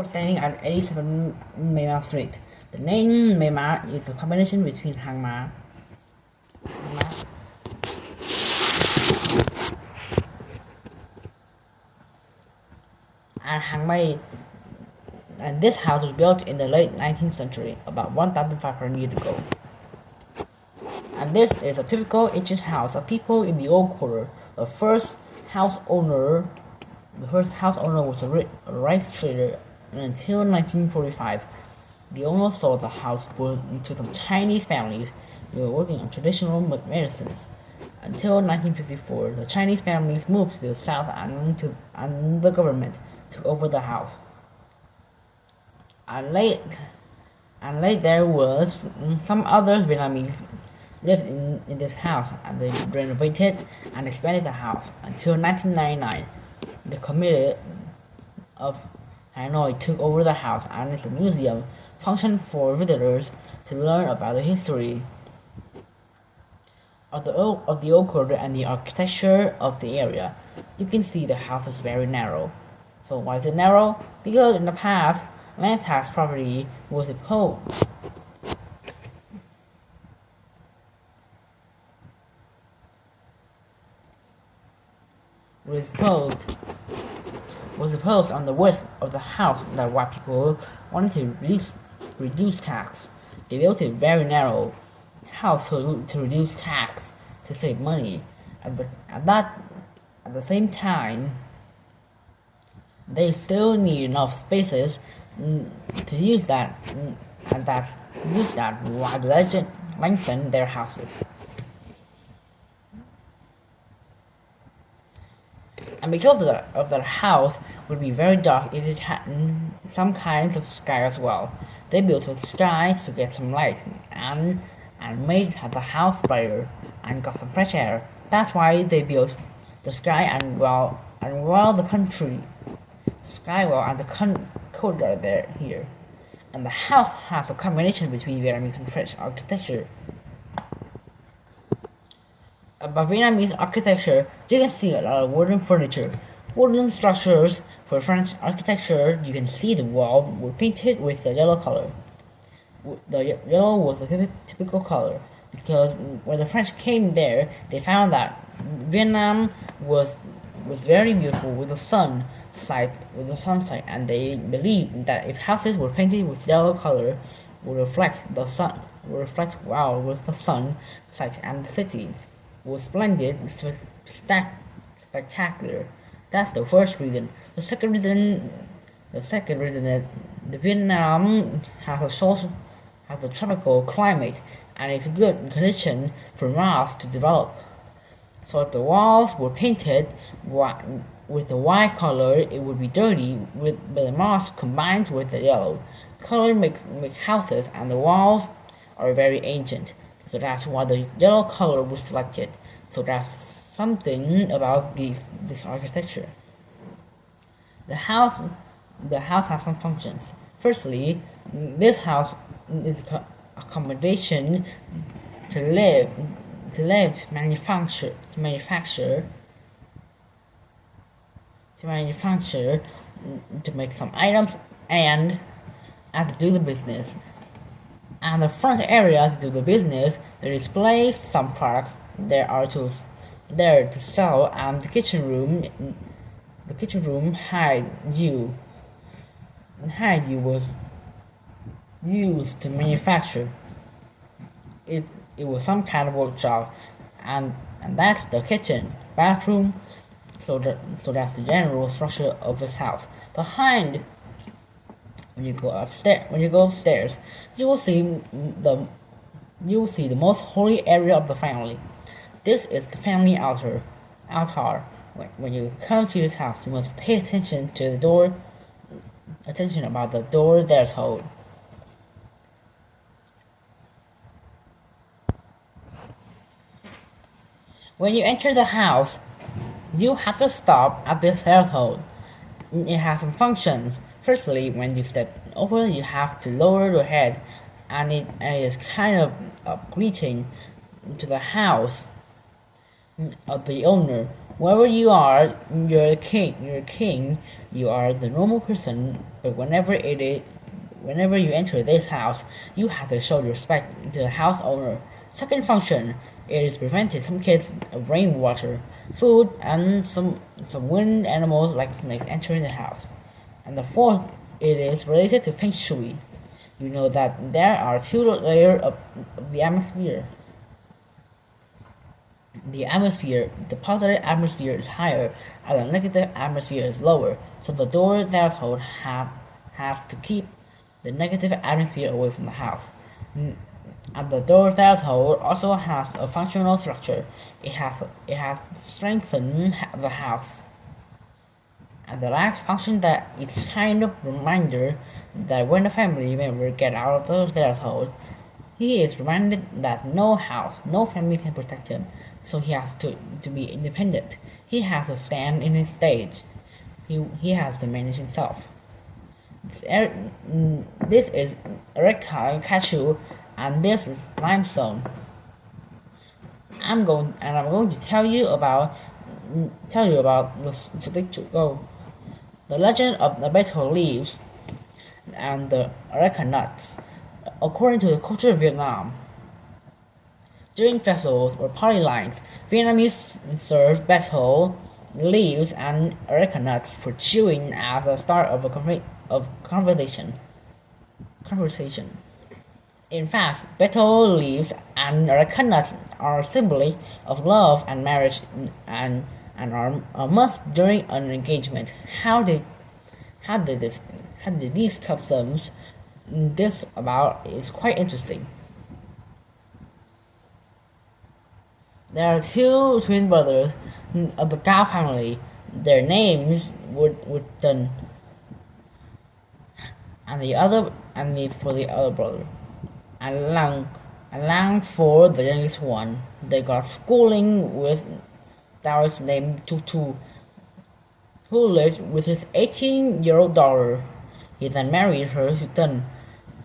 Standing at 87 Mema Street. The name Mema is a combination between Hangma and Hangmei, and this house was built in the late 19th century, about 1,500 years ago. And this is a typical ancient house of people in the old quarter. The first house owner was a rice trader, and until 1945, the owner sold the house to some Chinese families who were working on traditional medicines. Until 1954, the Chinese families moved to the south and the government took over the house. And late there was some other Vietnamese lived in this house, and they renovated and expanded the house. Until 1999, the Committee of Hanoi took over the house, and it's a museum function for visitors to learn about the history of the old quarter and the architecture of the area. You can see the house is very narrow. So why is it narrow? Because in the past, land tax property was imposed. Was imposed on the width of the house that white people wanted to reduce tax. They built a very narrow house to reduce tax to save money. At the same time, they still need enough spaces to use that while lengthen their houses. And because of the house would be very dark if it had some kinds of sky as well. They built a sky to get some light and made the house brighter and got some fresh air. That's why they built the sky and the country skywell and the courtyard there here. And the house has a combination between Vietnamese and French architecture. About Vietnamese architecture, you can see a lot of wooden furniture, wooden structures. For French architecture, you can see the walls were painted with the yellow color. The yellow was the typical color because when the French came there, they found that Vietnam was very beautiful with the sunset, and they believed that if houses were painted with yellow color, would reflect the sun, with the sunset, and the city was splendid, spectacular. That's the first reason. The second reason that the Vietnam has a tropical climate and it's good condition for moths to develop. So if the walls were painted with the white color, it would be dirty. But the moss combines with the yellow color makes houses and the walls are very ancient. So that's why the yellow color was selected. So that's something about this architecture. The house has some functions. Firstly, this house is accommodation to live, manufacture, to make some items and to do the business. And the front area to do the business, they display some products there to sell, and the kitchen room hide you was used to manufacture. It was some kind of workshop, and that's the kitchen, bathroom. So that's the general structure of this house. Behind, when you go upstairs, you will see the most holy area of the family. This is the family altar. When you come to this house, you must pay attention to the door. Attention about the door threshold. When you enter the house, you have to stop at this threshold. It has some functions. Firstly, when you step over, you have to lower your head, and it is kind of a greeting to the house of the owner. Wherever you are, you're a king. You're a king. You are the normal person. But whenever you enter this house, you have to show respect to the house owner. Second function, it is prevented some kids of rainwater, food, and some wind animals like snakes entering the house. And the fourth, it is related to feng shui. You know that there are two layers of the atmosphere. The positive atmosphere is higher, and the negative atmosphere is lower. So the door threshold have to keep the negative atmosphere away from the house. And the door threshold also has a functional structure. It has strengthened the house. And the last function that it's kind of reminder that when a family member get out of the threshold, he is reminded that no house, no family can protect him, so he has to be independent. He has to stand in his stage. He has to manage himself. This is Reka Cashew, and this is limestone. I'm going to tell you about the legend of the betel leaves and the areca nuts. According to the culture of Vietnam, during festivals or party lines, Vietnamese serve betel leaves and areca nuts for chewing as a start of a conversation. In fact, betel leaves and areca nuts are symbolic of love and marriage and are a must during an engagement. How did these customs this about is quite interesting. There are two twin brothers of the Gao family. Their names were done, for the other brother, and Lang for the youngest one. They got schooling with Taoist named Tutu, who lived with his 18-year-old daughter. He then married her to Tân,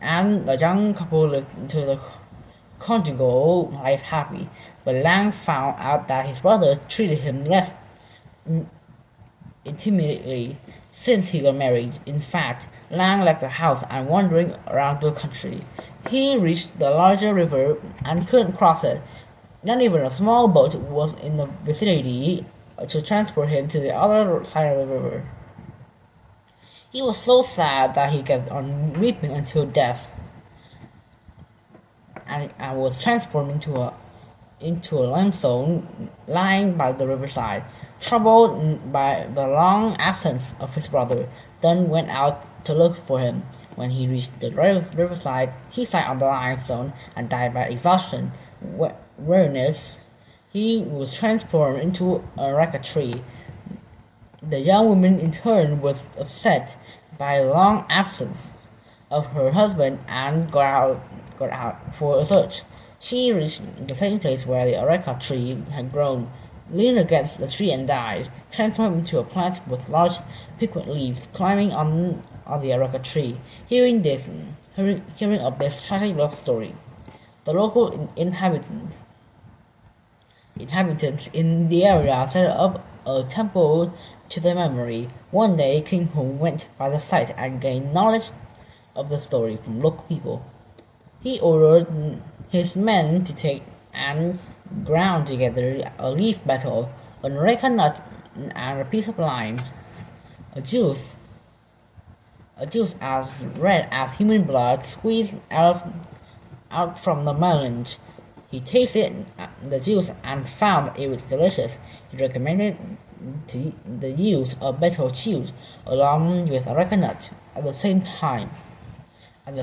and the young couple lived into the conjugal life happy. But Lang found out that his brother treated him less intimately since he got married. In fact, Lang left the house and wandering around the country. He reached the larger river and couldn't cross it. Not even a small boat was in the vicinity to transport him to the other side of the river. He was so sad that he kept on weeping until death, and was transformed into a limestone lying by the riverside. Troubled by the long absence of his brother, Dunn went out to look for him. When he reached the riverside, he sat on the limestone and died by exhaustion. Weariness, he was transformed into a areca tree. The young woman in turn was upset by the long absence of her husband and got out for a search. She reached the same place where the areca tree had grown, leaned against the tree and died, transformed into a plant with large piquant leaves, climbing on the areca tree. Hearing of this tragic love story, the local inhabitants in the area set up a temple to their memory. One day, King Hùng went by the site and gained knowledge of the story from local people. He ordered his men to take and ground together a leaf betel, an areca nut, and a piece of lime. A juice as red as human blood squeezed out from the melange. He tasted the juice and found it was delicious. He recommended the use of betel chewed along with areca nut at the same time. And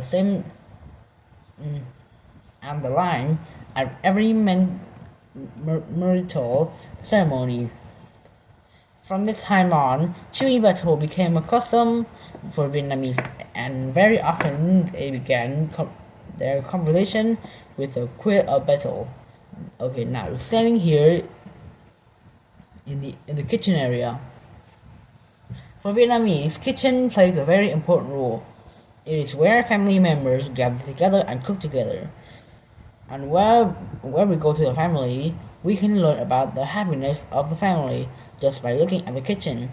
the lime at every marital ceremony. From this time on, chewing betel became a custom for Vietnamese, and very often they began their conversation with a quid of betel. Okay, now standing here in the kitchen area. For Vietnamese, kitchen plays a very important role. It is where family members gather together and cook together. And where we go to the family, we can learn about the happiness of the family just by looking at the kitchen.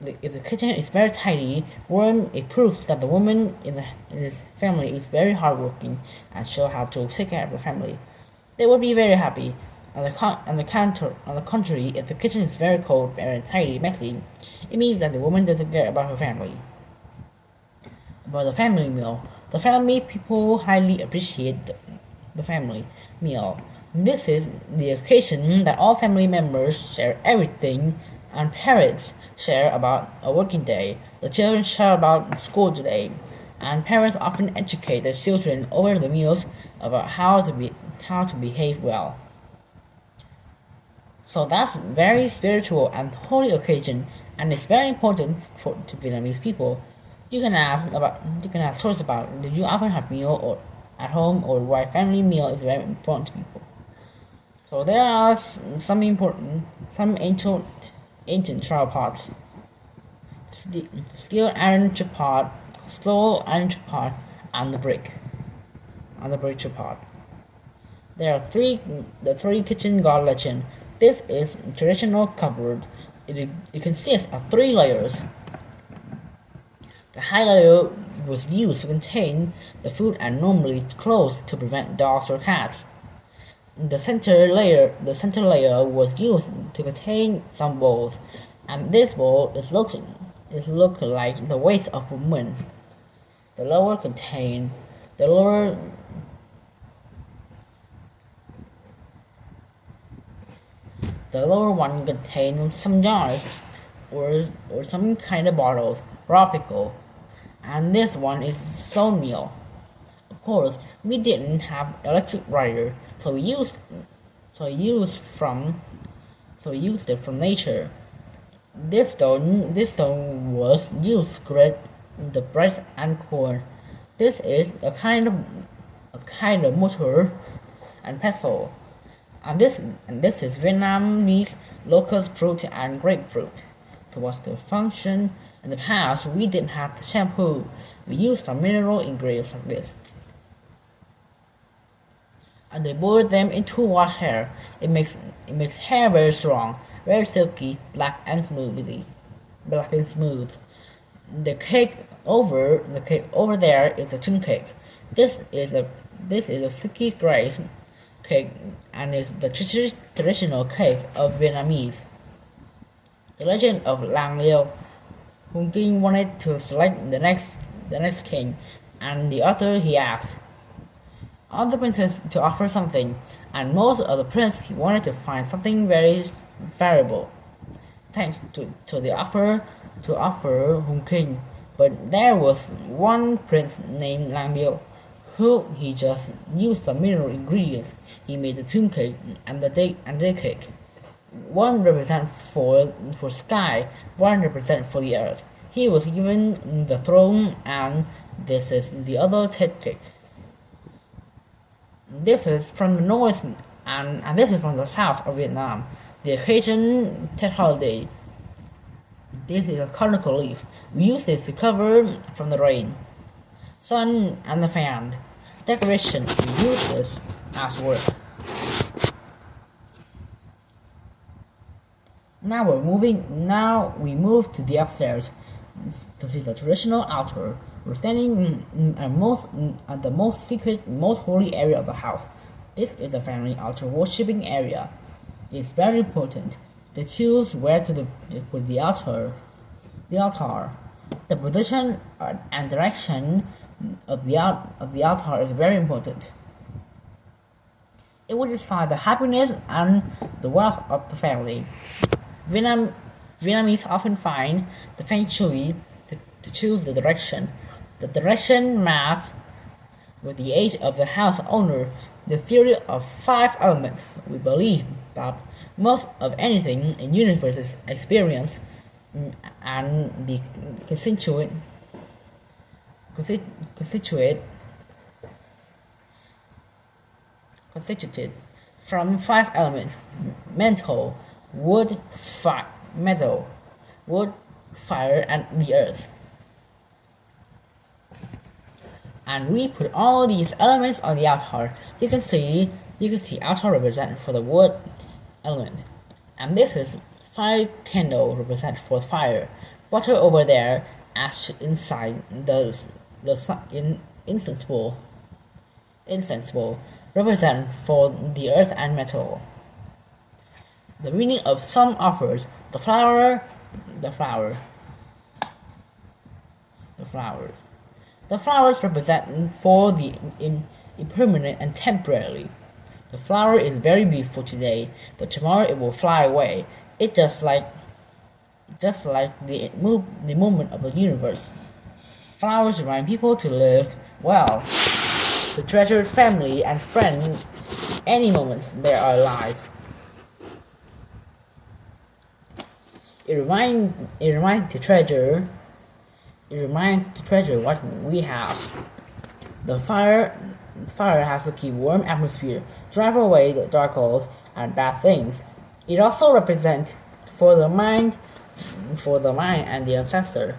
If the kitchen is very tidy, it proves that the woman in this family is very hardworking and show how to take care of the family. They would be very happy. On the contrary, if the kitchen is very cold, very tidy, messy, it means that the woman doesn't care about her family. About the family meal, the family people highly appreciate the family meal. This is the occasion that all family members share everything, and parents share about a working day. The children share about school today, and parents often educate their children over the meals about how to behave well. So that's very spiritual and holy occasion, and it's very important to Vietnamese people. You can ask stories about, do you often have meal or at home, or why family meal is very important to people. So there are some ancient trial pots: steel iron tripod, slow iron tripod, and the brick tripod. There are the three kitchen god legend. This is traditional cupboard. It consists of 3 layers. The high layer was used to contain the food and normally closed to prevent dogs or cats. The center layer was used to contain some bowls, and this bowl is looked like the waist of a woman. The lower one contained some jars or some kind of bottles, raw pickle, and this one is sown meal. Of course, we didn't have electric grinder, so we used it from nature. This stone was used to grate the bread and corn. This is a kind of mortar and pestle. And this is Vietnamese locust fruit and grapefruit. So what's the function? In the past, we didn't have the shampoo. We used some mineral ingredients like this. And they boiled them into wash hair. It makes hair very strong, very silky, black and smooth. The cake over there is a chung cake. This is a sticky rice cake and is the traditional cake of Vietnamese. The legend of Lang Liêu. Hung King wanted to select the next king, and the author he asked all the princes to offer something, and most of the princes he wanted to find something very valuable. Thanks to the offer Hung King, but there was one prince named Lang Liêu, who he just used some mineral ingredients. He made the tomb cake and the day cake. One represents for sky, one represents for the earth. He was given the throne, and this is the other Tet cake. This is from the north, and this is from the south of Vietnam. The occasion Tet holiday. This is a conical leaf. We use this to cover from the rain, sun, and the fan. Decoration. We use this as work. Now we move to the upstairs to see the traditional altar. We're standing at the most secret, most holy area of the house. This is the family altar worshipping area. It's very important to choose where to put the altar. The position and direction of the altar is very important. It will decide the happiness and the wealth of the family. Vietnamese often find the feng shui to choose the direction. The direction matches with the age of the house owner. The theory of 5 elements. We believe that most of anything in universe is experience and be constituted from 5 elements: mental, metal, wood, fire, and the earth. and we put all these elements on the altar. You can see altar represent for the wood element, and this is fire candle represent for fire. Water over there, ash inside the incense bowl represent for the earth and metal. The meaning of some offers: the flowers. The flowers represent for the impermanent and temporary. The flower is very beautiful today, but tomorrow it will fly away. It's just like the movement of the universe. Flowers remind people to live well, to treasure family and friends any moments they are alive. It reminds to treasure what we have. The fire has to keep warm atmosphere, drive away the dark holes and bad things. It also represents for the mind and the ancestor.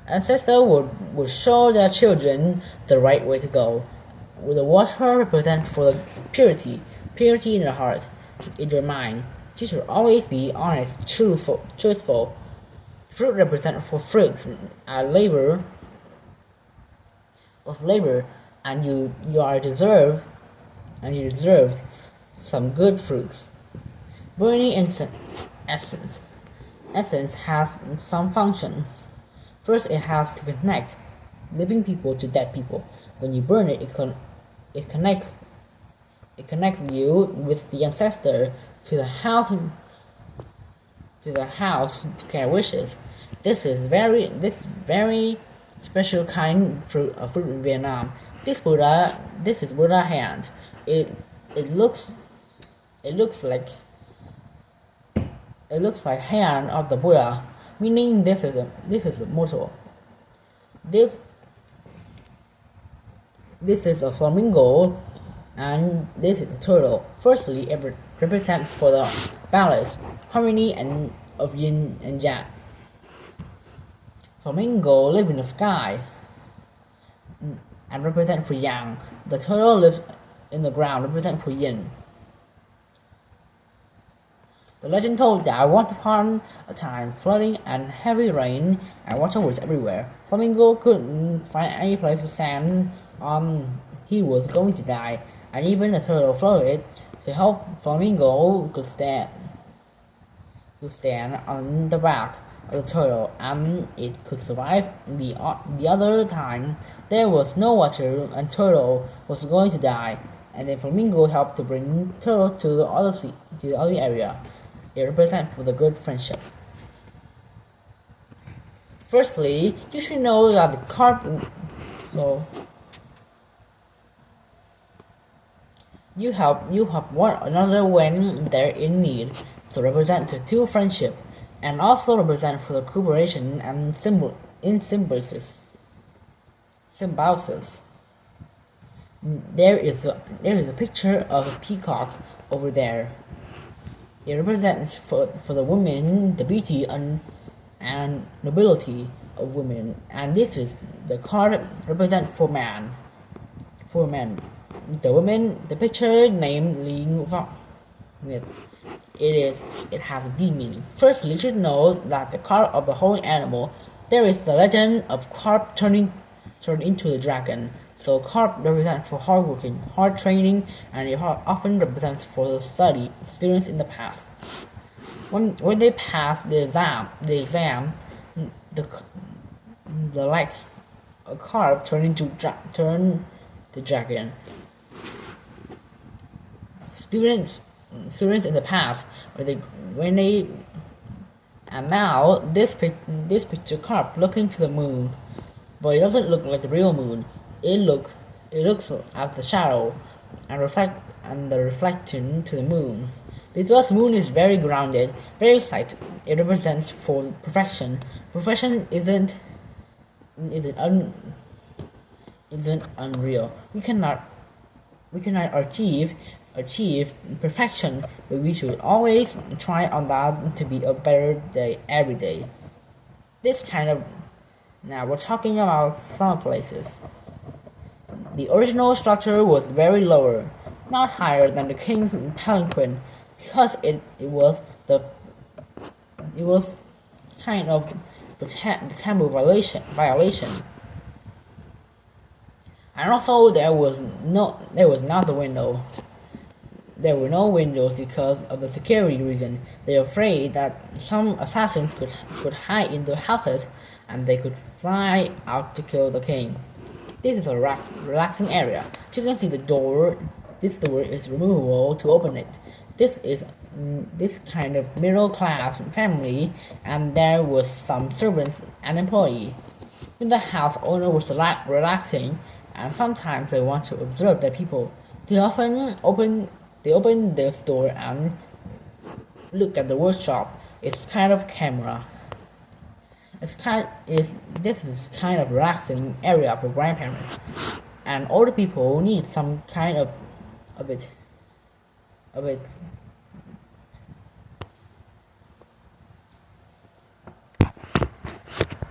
Ancestor would show their children the right way to go. The water represents for the purity in the heart, in your mind. You should always be honest, truthful. Fruit represent for fruits and labor, and you deserved some good fruits. Burning essence has some function. First, it has to connect living people to dead people. When you burn it, it connects you with the ancestor to the house to carry wishes. This is very special kind of fruit in Vietnam. This is Buddha hand. It looks like hand of the Buddha, meaning this is immortal. This is a flamingo, and this is a turtle. Firstly, it represents for the balance, harmony, and of yin and yang. Flamingo live in the sky and represent for yang. The turtle lives in the ground, represent for yin. The legend told that once upon a time, flooding and heavy rain and water was everywhere. Flamingo couldn't find any place to stand. He was going to die, and even the turtle floated to help Flamingo could stand on the back of the turtle, and it could survive. The other time, there was no water, and turtle was going to die, and then Flamingo helped to bring turtle to the other area. It represents for the good friendship. Firstly, you should know that the carp. You help one another when they're in need, so represent the two friendship, and also represent for the cooperation and symbiosis. There is a picture of a peacock over there. It represents for the women the beauty and nobility of women, and this is the card represent for man. For men, the women, the picture named Ling Vong. It has a deep meaning. Firstly, you should know that the card of the holy animal. There is the legend of carp turned into the dragon. So carp represents for hard working, hard training, and it often represents for the students in the past. When they pass the exam, the like a carp turn to dragon. Students in the past, and now this picture carp looking to the moon, but it doesn't look like the real moon. It looks at the shadow and the reflection to the moon. Because the moon is very grounded, very excited, it represents for perfection. Perfection isn't unreal. We cannot achieve perfection, but we should always try on that to be a better day every day. Now we're talking about summer places. The original structure was very lower, not higher than the king's palanquin, because it was kind of the temple violation. And also there was not the window. There were no windows because of the security reason. They were afraid that some assassins could hide in the houses and they could fly out to kill the king. This is a relaxing area. So you can see the door. This door is removable to open it. This is this kind of middle class family, and there was some servants and employee. When the house owner was relaxing, and sometimes they want to observe the people, they often open their door and look at the workshop. It's kind of camera. This is kind of relaxing area for grandparents, and older people need some kind of it